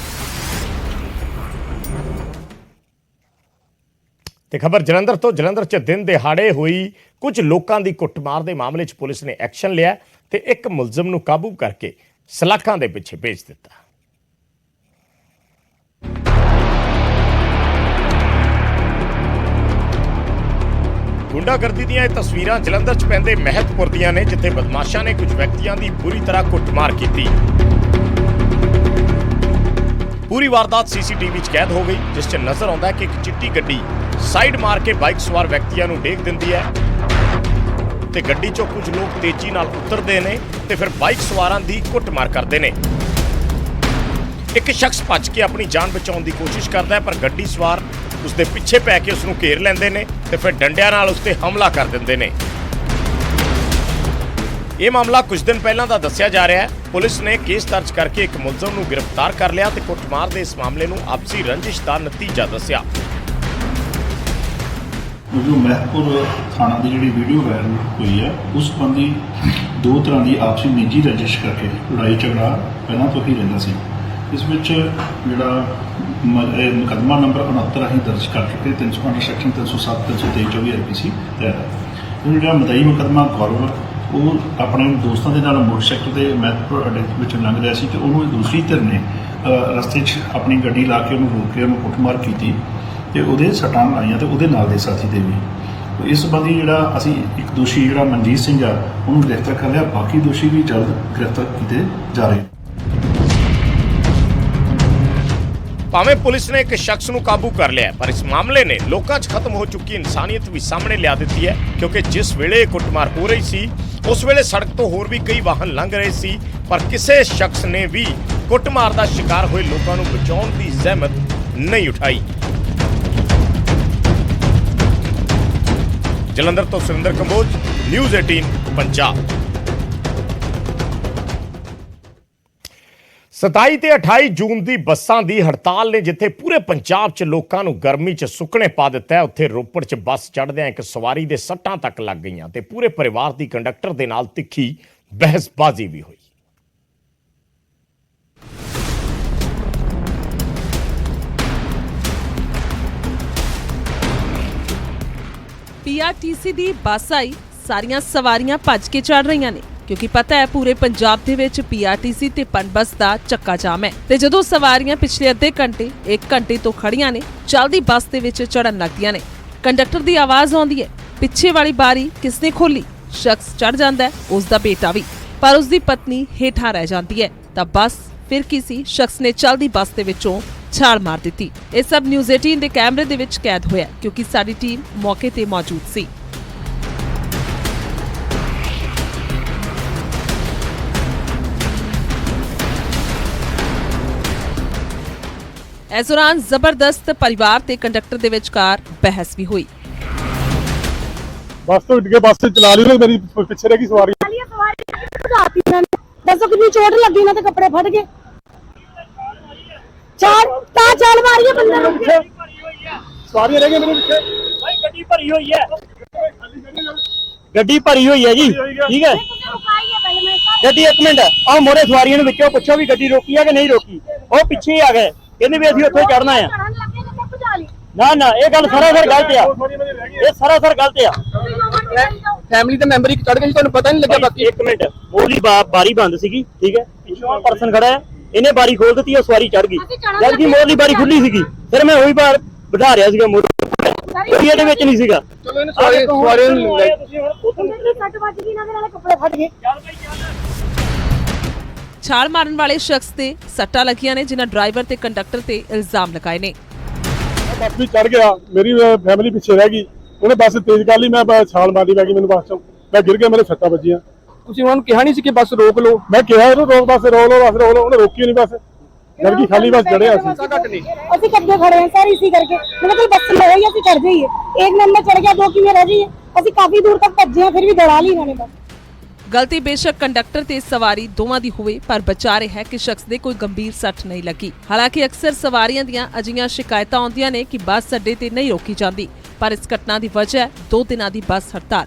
ਤੇ ਖਬਰ ਜਲੰਧਰ ਤੋਂ। ਜਲੰਧਰ 'ਚ ਦਿਨ ਦਿਹਾੜੇ ਹੋਈ ਕੁਝ ਲੋਕਾਂ ਦੀ ਕੁੱਟਮਾਰ ਦੇ ਮਾਮਲੇ 'ਚ ਪੁਲਿਸ ਨੇ ਐਕਸ਼ਨ ਲਿਆ ਤੇ ਇੱਕ ਮੁਲਜ਼ਮ ਨੂੰ ਕਾਬੂ ਕਰਕੇ ਸਲਾਖਾਂ ਦੇ ਪਿੱਛੇ ਭੇਜ ਦਿੱਤਾ। ਗੁੰਡਾਗਰਦੀ ਦੀਆਂ ਇਹ ਤਸਵੀਰਾਂ ਜਲੰਧਰ 'ਚ ਪੈਂਦੇ ਮਹਿਤਪੁਰ ਦੀਆਂ ਨੇ, ਜਿੱਥੇ ਬਦਮਾਸ਼ਾਂ ਨੇ ਕੁਝ ਵਿਅਕਤੀਆਂ ਦੀ ਬੁਰੀ ਤਰ੍ਹਾਂ ਕੁੱਟਮਾਰ ਕੀਤੀ। ਪੂਰੀ ਵਾਰਦਾਤ ਸੀਸੀਟੀਵੀ 'ਚ ਕੈਦ ਹੋ ਗਈ, ਜਿਸ 'ਚ ਨਜ਼ਰ ਆਉਂਦਾ ਹੈ ਕਿ ਇੱਕ ਚਿੱਟੀ ਗੱਡੀ ਸਾਈਡ ਮਾਰ ਕੇ ਬਾਈਕ ਸਵਾਰ ਵਿਅਕਤੀਆਂ ਨੂੰ ਡੇਗ ਦਿੰਦੀ ਹੈ ਤੇ ਗੱਡੀ 'ਚੋਂ ਕੁਝ ਲੋਕ ਤੇਜ਼ੀ ਨਾਲ ਉਤਰਦੇ ਨੇ ਤੇ ਫਿਰ ਬਾਈਕ ਸਵਾਰਾਂ ਦੀ ਕੁੱਟਮਾਰ ਕਰਦੇ ਨੇ। ਇੱਕ ਸ਼ਖਸ ਭੱਜ ਕੇ ਆਪਣੀ ਜਾਨ ਬਚਾਉਣ ਦੀ ਕੋਸ਼ਿਸ਼ ਕਰਦਾ ਹੈ, ਪਰ ਗੱਡੀ ਸਵਾਰ ਉਸ ਦੇ ਪਿੱਛੇ ਪੈ ਕੇ ਉਸ ਨੂੰ ਘੇਰ ਲੈਂਦੇ ਨੇ ਤੇ ਫਿਰ ਡੰਡਿਆਂ ਨਾਲ ਉਸ ਤੇ ਹਮਲਾ ਕਰ ਦਿੰਦੇ ਨੇ। ਇਹ ਮਾਮਲਾ ਕੁਝ ਦਿਨ ਪਹਿਲਾਂ ਦਾ ਦੱਸਿਆ ਜਾ ਰਿਹਾ ਹੈ। ਪੁਲਿਸ ਨੇ ਕੇਸ ਦਰਜ ਕਰਕੇ ਇੱਕ ਮੁਲਜ਼ਮ ਨੂੰ ਗ੍ਰਿਫਤਾਰ ਕਰ ਲਿਆ ਤੇ ਕੁੱਟਮਾਰ ਦੇ ਇਸ ਮਾਮਲੇ ਨੂੰ ਆਪਸੀ ਰੰਜਿਸ਼ ਦਾ ਨਤੀਜਾ ਦੱਸਿਆ। ਜੋ ਮਹਿਤਪੁਰ ਥਾਣਾ ਦੀ ਜਿਹੜੀ ਵੀਡੀਓ ਵਾਇਰਲ ਹੋਈ ਹੈ, ਉਸ ਸੰਬੰਧੀ 2 ਤਰ੍ਹਾਂ ਦੀ ਆਪਸੀ ਨਿੱਜੀ ਰੰਜਿਸ਼ ਕਰਕੇ ਲੜਾਈ ਝਗੜਾ ਪਹਿਲਾਂ ਤੋਂ ਹੀ ਰਹਿੰਦਾ ਸੀ। ਇਸ ਵਿੱਚ ਜਿਹੜਾ ਮੁਕੱਦਮਾ ਨੰਬਰ 69 ਅਸੀਂ ਦਰਜ ਕਰ ਚੁੱਕੇ 308 ਸੈਕਸ਼ਨ 307 323 24 ਆਈਪੀਸੀ ਤਹਿਤ। ਜਿਹੜਾ ਮਦਈ ਮੁਕੱਦਮਾ ਗੌਰਵ ਉਹ ਆਪਣੇ ਦੋਸਤਾਂ ਦੇ ਨਾਲ ਮੋਟਰਸਾਈਕਲ ਦੇ ਮਹਿਤਪੁਰ ਅੱਡੇ ਵਿੱਚ ਲੰਘ ਰਿਹਾ ਸੀ ਤੇ ਉਹਨੂੰ ਦੂਸਰੀ ਧਿਰ ਨੇ ਰਸਤੇ 'ਚ ਆਪਣੀ ਗੱਡੀ ਲਾ ਕੇ ਉਹਨੂੰ ਰੋਕ ਕੇ ਉਹਨੂੰ ਕੁੱਟਮਾਰ ਕੀਤੀ ਤੇ ਉਹਦੇ ਸੱਟਾਂ ਲਾਈਆਂ ਤੇ ਉਹਦੇ ਨਾਲ ਦੇ ਸਾਥੀ ਦੇ ਵੀ। ਇਸ ਸੰਬੰਧੀ ਜਿਹੜਾ ਅਸੀਂ ਇੱਕ ਦੋਸ਼ੀ ਜਿਹੜਾ ਮਨਜੀਤ ਸਿੰਘ ਆ ਉਹਨੂੰ ਗ੍ਰਿਫਤਾਰ ਕਰ ਲਿਆ, ਬਾਕੀ ਦੋਸ਼ੀ ਵੀ ਜਲਦ ਗ੍ਰਿਫਤਾਰ ਕੀਤੇ ਜਾ ਰਹੇ। ਭਾਵੇਂ ਪੁਲਿਸ ਨੇ ਇੱਕ ਸ਼ਖਸ ਨੂੰ ਕਾਬੂ ਕਰ ਲਿਆ, ਪਰ ਇਸ ਮਾਮਲੇ ਨੇ ਲੋਕਾਂ 'ਚ ਖਤਮ ਹੋ ਚੁੱਕੀ ਇਨਸਾਨੀਅਤ ਵੀ ਸਾਹਮਣੇ ਲਿਆ ਦਿੱਤੀ ਹੈ, ਕਿਉਂਕਿ ਜਿਸ ਵੇਲੇ ਕੁੱਟਮਾਰ ਹੋ ਰਹੀ ਸੀ ਉਸ ਵੇਲੇ ਸੜਕ ਤੋਂ ਹੋਰ ਵੀ ਕਈ ਵਾਹਨ ਲੰਘ ਰਹੇ ਸੀ, ਪਰ ਕਿਸੇ ਸ਼ਖਸ ਨੇ ਵੀ ਕੁੱਟਮਾਰ ਦਾ ਸ਼ਿਕਾਰ ਹੋਏ ਲੋਕਾਂ ਨੂੰ ਬਚਾਉਣ ਦੀ ਜ਼ਹਿਮਤ ਨਹੀਂ ਉਠਾਈ। ਜਲੰਧਰ ਤੋਂ ਸੁਰਿੰਦਰ ਕੰਬੋਜ, ਨਿਊਜ਼ 18 ਪੰਜਾਬ। 27 ਤੇ 28 ਜੂਨ ਦੀ ਬੱਸਾਂ ਦੀ ਹੜਤਾਲ ਨੇ ਜਿੱਥੇ ਪੂਰੇ ਪੰਜਾਬ 'ਚ ਲੋਕਾਂ ਨੂੰ ਗਰਮੀ 'ਚ ਸੁੱਕਣੇ ਪਾ ਦਿੱਤਾ ਹੈ, ਉੱਥੇ ਰੋਪੜ 'ਚ ਬੱਸ ਚੜ੍ਹਦਿਆਂ ਇੱਕ ਸਵਾਰੀ ਦੇ ਸੱਟਾਂ ਤੱਕ ਲੱਗ ਗਈਆਂ ਤੇ ਪੂਰੇ ਪਰਿਵਾਰ ਦੀ ਕੰਡਕਟਰ ਦੇ ਨਾਲ ਤਿੱਖੀ ਬਹਿਸਬਾਜ਼ੀ ਵੀ ਹੋਈ। ਪੀਆਰਟੀਸੀ ਦੀ ਬੱਸ ਆਈ, ਸਾਰੀਆਂ ਸਵਾਰੀਆਂ ਭੱਜ ਕੇ ਚੜ ਰਹੀਆਂ ਨੇ ਕਿਉਂਕਿ ਪਤਾ ਹੈ ਪੂਰੇ ਪੰਜਾਬ ਦੇ ਵਿੱਚ ਪੀਆਰਟੀਸੀ ਤੇ ਪਨਬੱਸ ਦਾ ਚੱਕਾ ਜਾਮ ਹੈ ਤੇ ਜਦੋਂ ਸਵਾਰੀਆਂ ਪਿਛਲੇ ਅੱਧੇ ਘੰਟੇ 1 ਘੰਟੇ ਤੋਂ ਖੜੀਆਂ ਨੇ, ਚੱਲਦੀ ਬੱਸ ਦੇ ਵਿੱਚ ਚੜਨ ਲੱਗਦੀਆਂ ਨੇ। ਕੰਡਕਟਰ ਦੀ ਆਵਾਜ਼ ਆਉਂਦੀ ਹੈ, ਪਿੱਛੇ ਵਾਲੀ ਬਾਰੀ ਕਿਸਨੇ ਖੋਲੀ? ਸ਼ਖਸ ਚੜ ਜਾਂਦਾ ਹੈ, ਉਸ ਦਾ ਬੇਟਾ ਵੀ, ਪਰ ਉਸ ਦੀ ਪਤਨੀ ਹੇਠਾਂ ਰਹਿ ਜਾਂਦੀ ਹੈ ਤਾਂ ਬੱਸ ਫਿਰ ਕਿਸੇ ਸ਼ਖਸ ਨੇ ਚੱਲਦੀ ਬੱਸ ਦੇ ਵਿੱਚੋਂ ਛਾਲ ਮਾਰ ਦਿੱਤੀ। ਇਹ ਸਭ ਨਿਊਜ਼ 18 ਦੇ ਕੈਮਰੇ ਦੇ ਵਿੱਚ ਕੈਦ ਹੋਇਆ ਕਿਉਂਕਿ ਸਾਡੀ ਟੀਮ ਮੌਕੇ ਤੇ ਮੌਜੂਦ ਸੀ। ਇਸ ਦੌਰਾਨ ਜ਼ਬਰਦਸਤ ਪਰਿਵਾਰ ਤੇ ਕੰਡਕਟਰ ਦੇ ਵਿਚਕਾਰ ਬਹਿਸ ਵੀ ਹੋਈ। ਬੱਸ ਤੋਂ ਉੱਡ ਕੇ ਬੱਸ ਚਲਾ ਲਈ, ਮੇਰੀ ਪਿੱਛੇ ਰਹਿ ਗਈ ਸਵਾਰੀ। ਦੱਸੋ ਕਿੰਨੀ ਚੋਟ ਲੱਗੀ, ਨਾ ਤੇ ਕੱਪੜੇ ਫਟ ਗਏ। ਚਾਲ ਮਾਰੀ ਹੈ ਬੰਦੇ ਨੂੰ, ਸਵਾਰੀਆਂ ਰਹਿ ਗਈਆਂ ਮੇਰੇ ਪਿੱਛੇ। ਭਾਈ ਗੱਡੀ ਭਰੀ ਹੋਈ ਹੈ, ਗੱਡੀ ਭਰੀ ਹੋਈ ਹੈ ਜੀ, ਠੀਕ ਹੈ। ਗੱਡੀ 1 ਮਿੰਟ, ਆਹ ਮੋਰੇ ਸਵਾਰੀਆਂ ਨੂੰ ਵਿੱਚੋਂ ਪੁੱਛੋ ਵੀ ਗੱਡੀ ਰੋਕੀ ਹੈ ਕਿ ਨਹੀਂ ਰੋਕੀ। ਉਹ ਪਿੱਛੇ ਹੀ ਆ ਗਏ, ਕਹਿੰਦੇ ਵੀ ਅਸੀਂ ਉੱਥੇ ਚੜਨਾ ਆ। ਨਾ ਇਹ ਗੱਲ ਸਰਾਸਰ ਗਲਤ ਆ, ਇਹ ਸਰਾਸਰ ਗਲਤ ਆ। ਫੈਮਿਲੀ ਦੇ ਮੈਂਬਰ ਇੱਕ ਚੜ ਗਏ ਸੀ, ਤੁਹਾਨੂੰ ਪਤਾ ਨਹੀਂ ਲੱਗਿਆ। ਬਾਕੀ 1 ਮਿੰਟ, ਉਹਦੀ ਬਾਰੀ ਬੰਦ ਸੀਗੀ, ਠੀਕ ਹੈ। ਪਿੱਛੋਂ ਪਰਸਨ ਖੜਾ ਹੈ, ਇਹਨੇ ਬਾਰੀ ਖੋਲ ਦਿੱਤੀ, ਉਹ ਸਵਾਰੀ ਚੜ ਗਈ। ਜਦ ਕਿ ਮੋਰਲੀ ਬਾਰੀ ਖੁੱਲੀ ਸੀਗੀ, ਫਿਰ ਮੈਂ ਉਹੀ ਬਾਰ ਬਿਠਾ ਰਿਹਾ ਸੀਗਾ, ਮੋਰ ਇਹਦੇ ਵਿੱਚ ਨਹੀਂ ਸੀਗਾ। ਚਲੋ ਇਹਨੂੰ ਸਵਾਰੀ ਨੂੰ ਸੱਟ ਵੱਜ ਗਈ, ਇਹਨਾਂ ਦੇ ਨਾਲ ਕੱਪੜੇ ਫਟ ਗਏ। ਛਾਲ ਮਾਰਨ ਵਾਲੇ ਸ਼ਖਸ ਤੇ ਸੱਟਾਂ ਲੱਗੀਆਂ ਨੇ ਜਿਨ੍ਹਾਂ ਡਰਾਈਵਰ ਤੇ ਕੰਡਕਟਰ ਤੇ ਇਲਜ਼ਾਮ ਲਗਾਏ ਨੇ। ਬੱਸ ਵੀ ਚੜ ਗਿਆ, ਮੇਰੀ ਫੈਮਿਲੀ ਪਿੱਛੇ ਰਹਿ ਗਈ, ਉਹਨੇ ਬੱਸ ਤੇਜ਼ ਕਰ ਲਈ, ਮੈਂ ਛਾਲ ਮਾਰੀ ਪੈ ਗਈ ਮੈਨੂੰ ਬੱਸ ਚੋਂ, ਮੈਂ ਗਿਰ ਗਿਆ, ਮੇਰੇ ਸੱਟਾਂ ਵੱਜੀਆਂ। ਤੁਸੀਂ ਉਹਨਾਂ ਨੂੰ ਕਿਹਾ ਨਹੀਂ ਸੀ ਕਿ ਬੱਸ ਰੋਕ ਲਓ? ਮੈਂ ਕਿਹਾ ਇਹਨੂੰ ਰੋਕ, ਬੱਸ ਰੋਕ ਲਓ, ਉਹਨੇ ਰੋਕੀ ਨਹੀਂ ਬੱਸ, ਜਦਕਿ ਖਾਲੀ ਬੱਸ ਚੜਿਆ ਸੀ। ਅਸੀਂ ਕੱਦੇ खड़े हैं सर, इसी करके मैंने कल बस में ही चढ़ जाइए, एक नंबर चढ़ गया, 2 की में रह जाइए। ਅਸੀਂ ਕਾਫੀ ਦੂਰ ਤੱਕ ਭੱਜੇ ਹਾਂ, ਫਿਰ ਵੀ ਦੌੜਾ ਲਈ ਇਹਨਾਂ ਨੇ ਬੱਸ। ਗਲਤੀ ਬੇਸ਼ੱਕ ਕੰਡਕਟਰ ਤੇ ਸਵਾਰੀ ਦੋਵਾਂ ਦੀ ਹੋਵੇ, ਪਰ ਬਚਾ ਰਿਹਾ ਹੈ ਕਿ ਸ਼ਖਸ ਦੇ ਕੋਈ ਗੰਭੀਰ ਸੱਟ ਨਹੀਂ ਲੱਗੀ। ਹਾਲਾਂਕਿ ਅਕਸਰ ਸਵਾਰੀਆਂ ਦੀਆਂ ਅਜਿਹੀਆਂ ਸ਼ਿਕਾਇਤਾਂ ਆਉਂਦੀਆਂ ਨੇ ਕਿ ਬੱਸ ਅੱਡੇ ਤੇ ਨਹੀਂ ਰੋਕੀ ਜਾਂਦੀ, ਪਰ ਇਸ ਘਟਨਾ ਦੀ ਵਜ੍ਹਾ 2 ਦਿਨਾਂ ਦੀ ਬੱਸ ਹੜਤਾਲ,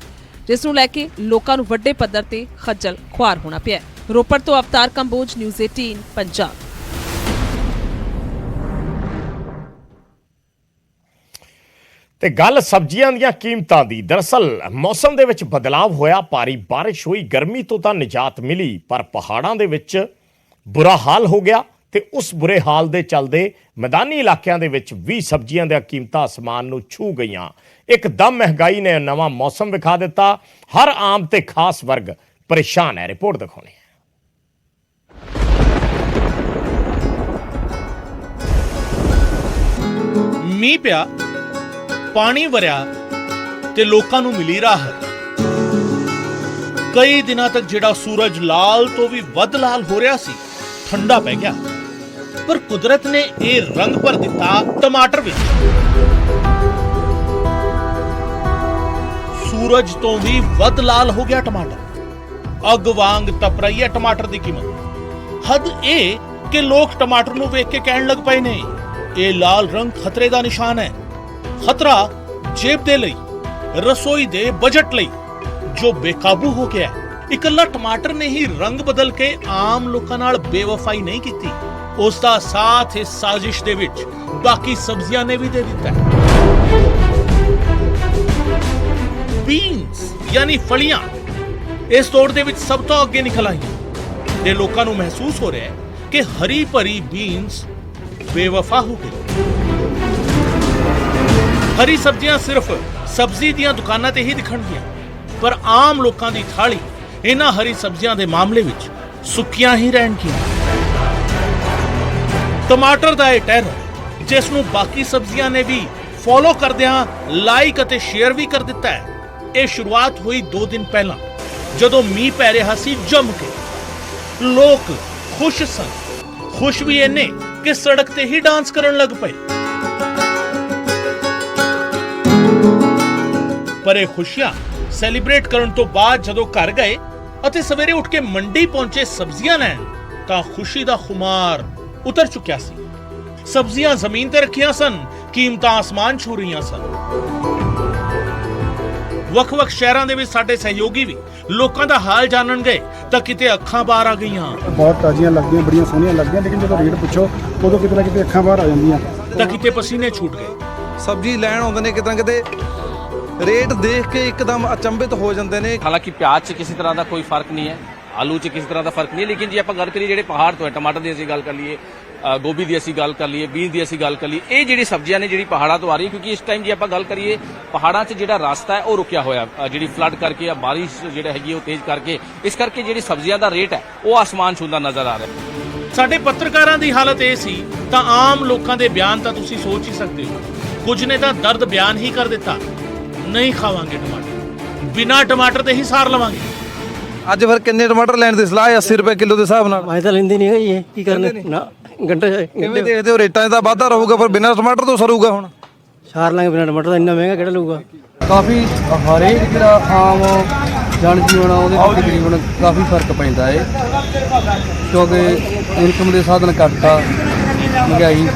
ਜਿਸ ਨੂੰ ਲੈ ਕੇ ਲੋਕਾਂ ਨੂੰ ਵੱਡੇ ਪੱਧਰ ਤੇ ਖੱਜਲ ਖੁਆਰ ਹੋਣਾ ਪਿਆ। ਰੋਪੜ ਤੋਂ ਅਵਤਾਰ ਕੰਬੋਜ, ਨਿਊਜ਼ 18 ਪੰਜਾਬ। ਤੇ ਗੱਲ ਸਬਜ਼ੀਆਂ ਦੀਆਂ ਕੀਮਤਾਂ ਦੀ। ਦਰਅਸਲ ਮੌਸਮ ਦੇ ਵਿੱਚ ਬਦਲਾਅ ਹੋਇਆ, ਭਾਰੀ ਬਾਰਿਸ਼ ਹੋਈ, ਗਰਮੀ ਤੋਂ ਤਾਂ ਨਿਜਾਤ ਮਿਲੀ, ਪਰ ਪਹਾੜਾਂ ਦੇ ਵਿੱਚ ਬੁਰਾ ਹਾਲ ਹੋ ਗਿਆ ਤੇ ਉਸ ਬੁਰੇ ਹਾਲ ਦੇ ਚੱਲਦੇ ਮੈਦਾਨੀ ਇਲਾਕਿਆਂ ਦੇ ਵਿੱਚ ਵੀ ਸਬਜ਼ੀਆਂ ਦੀਆਂ ਕੀਮਤਾਂ ਅਸਮਾਨ ਨੂੰ ਛੂ ਗਈਆਂ। ਇੱਕਦਮ ਮਹਿੰਗਾਈ ਨੇ ਨਵਾਂ ਮੌਸਮ ਵਿਖਾ ਦਿੱਤਾ, ਹਰ ਆਮ ਤੇ ਖਾਸ ਵਰਗ ਪਰੇਸ਼ਾਨ ਹੈ। ਰਿਪੋਰਟ ਦਿਖਾਉਣੀ ਹੈ। ਮੀਂਹ ਪਿਆ, ਪਾਣੀ ਵਰਿਆ ਤੇ ਲੋਕਾਂ ਨੂੰ ਮਿਲੀ ਰਾਹਤ। ਕਈ ਦਿਨਾਂ ਤੱਕ ਜਿਹੜਾ ਸੂਰਜ ਲਾਲ ਤੋਂ ਵੀ ਵੱਧ ਲਾਲ ਹੋ ਰਿਹਾ ਸੀ, ਠੰਡਾ ਪੈ ਗਿਆ। ਪਰ ਕੁਦਰਤ ਨੇ ਇਹ ਰੰਗ ਭਰ ਦਿੱਤਾ ਟਮਾਟਰ ਵਿੱਚ। ਸੂਰਜ ਤੋਂ ਵੀ ਵੱਧ ਲਾਲ ਹੋ ਗਿਆ ਟਮਾਟਰ। ਅੱਗ ਵਾਂਗ ਤਪ ਰਹੀ ਹੈ ਟਮਾਟਰ ਦੀ ਕੀਮਤ। ਹੱਦ ਇਹ ਕਿ ਲੋਕ ਟਮਾਟਰ ਨੂੰ ਵੇਖ ਕੇ ਕਹਿਣ ਲੱਗ ਪਏ ਨੇ, ਇਹ ਲਾਲ ਰੰਗ ਖਤਰੇ ਦਾ ਨਿਸ਼ਾਨ ਹੈ। ਖਤਰਾ ਜੇਬ ਦੇ ਲਈ, ਰਸੋਈ ਦੇ ਬਜਟ ਲਈ, ਜੋ ਬੇਕਾਬੂ ਹੋ ਗਿਆ। ਇਕੱਲਾ ਟਮਾਟਰ ਨੇ ਹੀ ਰੰਗ ਬਦਲ ਕੇ ਆਮ ਲੋਕਾਂ ਨਾਲ ਬੇਵਫਾਈ ਨਹੀਂ ਕੀਤੀ, ਉਸ ਦਾ ਸਾਥ ਇਸ ਸਾਜ਼ਿਸ਼ ਦੇ ਵਿੱਚ ਬਾਕੀ ਸਬਜ਼ੀਆਂ ਨੇ ਵੀ ਦੇ ਦਿੱਤਾ। ਬੀਨਸ ਯਾਨੀ ਫਲੀਆਂ ਇਸ ਦੌੜ ਦੇ ਵਿੱਚ ਸਭ ਤੋਂ ਅੱਗੇ ਨਿਕਲ ਆਈਆਂ ਤੇ ਲੋਕਾਂ ਨੂੰ ਮਹਿਸੂਸ ਹੋ ਰਿਹਾ ਹੈ ਕਿ ਹਰੀ ਭਰੀ ਬੀਨਸ ਬੇਵਫਾ ਹੋ ਗਈ। ਹਰੀ ਸਬਜ਼ੀਆਂ ਸਿਰਫ ਸਬਜ਼ੀ ਦੀਆਂ ਦੁਕਾਨਾਂ ਤੇ ਹੀ ਦਿਖਣਗੀਆਂ, ਪਰ ਆਮ ਲੋਕਾਂ ਦੀ ਥਾਲੀ ਇਹਨਾਂ ਹਰੀ ਸਬਜ਼ੀਆਂ ਦੇ ਮਾਮਲੇ ਵਿੱਚ ਸੁੱਕੀਆਂ ਹੀ ਰਹਿਣਗੀਆਂ। ਟਮਾਟਰ ਦਾ ਇਹ ਟੈਰਰ, ਜਿਸ ਨੂੰ ਬਾਕੀ ਸਬਜ਼ੀਆਂ ਨੇ ਵੀ ਫੋਲੋ ਕਰਦਿਆਂ ਲਾਈਕ ਅਤੇ ਸ਼ੇਅਰ ਵੀ ਕਰ ਦਿੱਤਾ ਹੈ, ਇਹ ਸ਼ੁਰੂਆਤ ਹੋਈ 2 ਦਿਨ ਪਹਿਲਾਂ ਜਦੋਂ ਮੀਂਹ ਪੈ ਰਿਹਾ ਸੀ ਜੰਮ ਕੇ। ਲੋਕ ਖੁਸ਼ ਸਨ, खुश भी इन्ने कि सड़क ते ही डांस करन लग पए। पर ਇਹ ਖੁਸ਼ੀਆਂ ਸੈਲੀਬ੍ਰੇਟ ਕਰਨ ਤੋਂ ਬਾਅਦ ਜਦੋਂ ਘਰ ਗਏ ਅਤੇ ਸਵੇਰੇ ਉੱਠ ਕੇ ਮੰਡੀ ਪਹੁੰਚੇ ਸਬਜ਼ੀਆਂ ਲੈਣ ਤਾਂ ਖੁਸ਼ੀ ਦਾ ਖੁਮਾਰ ਉਤਰ ਚੁੱਕਿਆ ਸੀ। ਸਬਜ਼ੀਆਂ ਜ਼ਮੀਨ ਤੇ ਰੱਖੀਆਂ ਸਨ, ਕੀਮਤਾਂ ਆਸਮਾਨ ਛੂ ਰਹੀਆਂ ਸਨ। ਵੱਖ-ਵੱਖ ਸ਼ਹਿਰਾਂ ਦੇ ਵਿੱਚ ਸਾਡੇ ਸਹਿਯੋਗੀ ਵੀ ਲੋਕਾਂ ਦਾ ਹਾਲ ਜਾਣਨ ਗਏ ਤਾਂ ਕਿਤੇ ਅੱਖਾਂ ਬਾਹਰ ਆ ਗਈਆਂ। ਬਹੁਤ ਤਾਜ਼ੀਆਂ ਲੱਗਦੀਆਂ, ਬੜੀਆਂ ਸੋਹਣੀਆਂ ਲੱਗਦੀਆਂ, ਲੇਕਿਨ ਜਦੋਂ ਰੇਟ ਪੁੱਛੋ ਉਦੋਂ ਕਿਤੇ ਨਾ ਕਿਤੇ ਅੱਖਾਂ ਬਾਹਰ ਆ ਜਾਂਦੀਆਂ ਤਾਂ ਕਿਤੇ ਪਸੀਨੇ ਛੂਟ ਗਏ। ਸਬਜ਼ੀ ਲੈਣ ਆਉਂਦੇ ਨੇ ਕਿਤੇ ਨਾ ਕਿਤੇ ਰੇਟ ਦੇਖ ਕੇ ਇੱਕਦਮ ਅਚੰਭਿਤ ਹੋ ਜਾਂਦੇ ਨੇ। ਹਾਲਾਂਕਿ ਪਿਆਜ਼ 'ਚ ਕਿਸੇ ਤਰ੍ਹਾਂ ਦਾ ਕੋਈ ਫਰਕ ਨਹੀਂ ਹੈ, ਆਲੂ 'ਚ ਕਿਸੇ ਤਰ੍ਹਾਂ ਦਾ ਫਰਕ ਨਹੀਂ ਹੈ, ਲੇਕਿਨ ਜੇ ਆਪਾਂ ਗੱਲ ਕਰੀਏ ਜਿਹੜੇ ਪਹਾੜ ਤੋਂ ਹੈ, ਟਮਾਟਰ ਦੀ ਅਸੀਂ ਗੱਲ ਕਰ ਲਈਏ, ਗੋਭੀ ਦੀ ਅਸੀਂ ਗੱਲ ਕਰ ਲਈਏ, ਬੀਜ ਦੀ ਅਸੀਂ ਗੱਲ ਕਰ ਲਈਏ, ਇਹ ਜਿਹੜੀ ਸਬਜ਼ੀਆਂ ਨੇ ਜਿਹੜੀ ਪਹਾੜਾਂ ਤੋਂ ਆ ਰਹੀ, ਕਿਉਂਕਿ ਇਸ ਟਾਈਮ ਜੇ ਆਪਾਂ ਗੱਲ ਕਰੀਏ ਪਹਾੜਾਂ 'ਚ ਜਿਹੜਾ ਰਸਤਾ ਹੈ ਉਹ ਰੁਕਿਆ ਹੋਇਆ, ਜਿਹੜੀ ਫਲੱਡ ਕਰਕੇ ਜਾਂ ਬਾਰਿਸ਼ ਜਿਹੜਾ ਹੈਗੀ ਉਹ ਤੇਜ਼ ਕਰਕੇ, ਇਸ ਕਰਕੇ ਜਿਹੜੀ ਸਬਜ਼ੀਆਂ ਦਾ ਰੇਟ ਹੈ ਉਹ ਆਸਮਾਨ ਛੂੰਦਾ ਨਜ਼ਰ ਆ ਰਿਹਾ। ਸਾਡੇ ਪੱਤਰਕਾਰਾਂ ਦੀ ਹਾਲਤ ਇਹ ਸੀ ਤਾਂ ਆਮ ਲੋਕਾਂ ਦੇ ਬਿਆਨ ਤਾਂ ਤੁਸੀਂ ਸੋਚ ਹੀ ਸਕਦੇ ਹੋ। ਕੁਝ ਨੇ ਤਾਂ ਦਰਦ ਬਿਆਨ ਹੀ ਕਰ ਦਿੱਤਾ, ਨਹੀਂ ਖਾਵਾਂਗੇ ਟਮਾਟਰ, ਬਿਨਾਂ ਟਮਾਟਰ ਦੇ ਹੀ ਸਾਰ ਲਵਾਂਗੇ। ਅੱਜ ਫਿਰ ਕਿੰਨੇ ਟਮਾਟਰ ਲੈਣ ਦੀ ਸਲਾਹ ਹੈ? 80 ਰੁਪਏ ਕਿਲੋ ਦੇ ਹਿਸਾਬ ਨਾਲ। ਮੈਂ ਤਾਂ ਲੈਂਦੇ ਨਹੀਂ ਹੈਗੇ, ਕੀ ਕਰਨੇ ਨਾ ਗੰਡੇ ਕਿਵੇਂ ਦੇਖਦੇ ਹੋ ਰੇਟਾਂ 'ਚ ਤਾਂ ਵਾਧਾ ਰਹੂਗਾ, ਪਰ ਬਿਨਾਂ ਟਮਾਟਰ ਤੋਂ ਸਰੂਗਾ ਹੁਣ? ਸਾਰ ਲਾਂਗੇ ਬਿਨਾਂ ਟਮਾਟਰ ਦਾ, ਇੰਨਾ ਮਹਿੰਗਾ ਕਿਹੜਾ ਲਊਗਾ। ਕਾਫੀ ਹਰੇਕ ਜਿਹੜਾ ਆਮ ਜਨਜੀਵਨ ਆ ਉਹਦੇ ਵਿੱਚ ਤਕਰੀਬਨ ਕਾਫੀ ਫਰਕ ਪੈਂਦਾ ਹੈ, ਕਿਉਂਕਿ ਇਨਕਮ ਦੇ ਸਾਧਨ ਘੱਟ ਆ, ਮਹਿੰਗਾਈ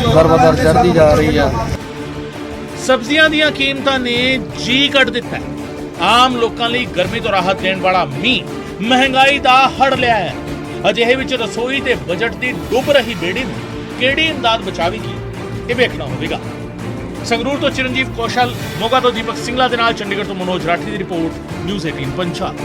ਦਰ-ਬਦਰ ਚੜ੍ਹਦੀ ਜਾ ਰਹੀ ਆ। ਸਬਜ਼ੀਆਂ ਦੀਆਂ ਕੀਮਤਾਂ ਨੇ ਜੀ ਕੱਢ ਦਿੱਤਾ। ਆਮ ਲੋਕਾਂ ਲਈ ਗਰਮੀ ਤੋਂ ਰਾਹਤ ਦੇਣ ਵਾਲਾ ਮੀਂਹ ਮਹਿੰਗਾਈ ਦਾ ਹੜ ਲਿਆ ਹੈ। ਅਜਿਹੇ ਵਿੱਚ ਰਸੋਈ ਦੇ ਬਜਟ ਦੀ ਡੁੱਬ ਰਹੀ ਬੇੜੀ ਨੂੰ ਕਿਹੜੀ ਇਮਦਾਦ ਬਚਾਵੇਗੀ, ਇਹ ਵੇਖਣਾ ਹੋਵੇਗਾ। ਸੰਗਰੂਰ ਤੋਂ ਚਿਰੰਜੀਵ ਕੌਸ਼ਲ, ਮੋਗਾ ਤੋਂ ਦੀਪਕ ਸਿੰਘਲਾ ਦੇ ਨਾਲ ਚੰਡੀਗੜ੍ਹ ਤੋਂ ਮਨੋਜ ਰਾਠੀ ਦੀ ਰਿਪੋਰਟ, ਨਿਊਜ਼ 18 ਪੰਜਾਬ।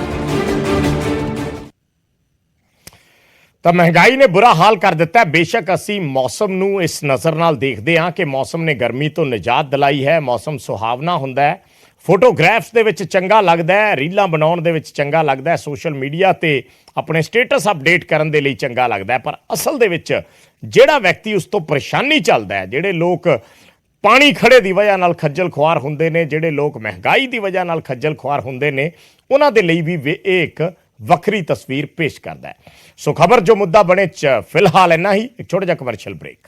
ਤਾਂ ਮਹਿੰਗਾਈ ਨੇ ਬੁਰਾ ਹਾਲ ਕਰ ਦਿੱਤਾ ਹੈ। ਬੇਸ਼ੱਕ ਅਸੀਂ ਮੌਸਮ ਨੂੰ ਇਸ ਨਜ਼ਰ ਨਾਲ ਦੇਖਦੇ ਹਾਂ ਕਿ ਮੌਸਮ ਨੇ ਗਰਮੀ ਤੋਂ ਨਿਜਾਤ ਦਿਲਾਈ ਹੈ, ਮੌਸਮ ਸੁਹਾਵਣਾ ਹੁੰਦਾ ਹੈ, ਫੋਟੋਗ੍ਰਾਫਸ ਦੇ ਵਿੱਚ ਚੰਗਾ ਲੱਗਦਾ ਹੈ, ਰੀਲਾਂ ਬਣਾਉਣ ਦੇ ਵਿੱਚ ਚੰਗਾ ਲੱਗਦਾ ਹੈ, ਸੋਸ਼ਲ ਮੀਡੀਆ ਤੇ ਆਪਣੇ ਸਟੇਟਸ ਅਪਡੇਟ ਕਰਨ ਦੇ ਲਈ ਚੰਗਾ ਲੱਗਦਾ ਹੈ। ਪਰ ਅਸਲ ਦੇ ਵਿੱਚ ਜਿਹੜਾ ਵਿਅਕਤੀ ਉਸ ਤੋਂ ਪਰੇਸ਼ਾਨੀ ਚੱਲਦਾ ਹੈ, ਜਿਹੜੇ ਲੋਕ ਪਾਣੀ ਖੜੇ ਦੀ ਵਜ੍ਹਾ ਨਾਲ ਖੱਜਲ ਖੁਆਰ ਹੁੰਦੇ ਨੇ, ਜਿਹੜੇ ਲੋਕ ਮਹਿੰਗਾਈ ਦੀ ਵਜ੍ਹਾ ਨਾਲ ਖੱਜਲ ਖੁਆਰ ਹੁੰਦੇ ਨੇ, ਉਹਨਾਂ ਦੇ ਲਈ ਵੀ ਇਹ ਇੱਕ ਵੱਖਰੀ ਤਸਵੀਰ ਪੇਸ਼ ਕਰਦਾ ਹੈ। ਸੋ ਖਬਰ ਜੋ ਮੁੱਦਾ ਬਣੇ 'ਚ ਫਿਲਹਾਲ ਇੰਨਾ ਹੀ। ਇੱਕ ਛੋਟਾ ਜਿਹਾ ਕਮਰਸ਼ੀਅਲ ਬ੍ਰੇਕ।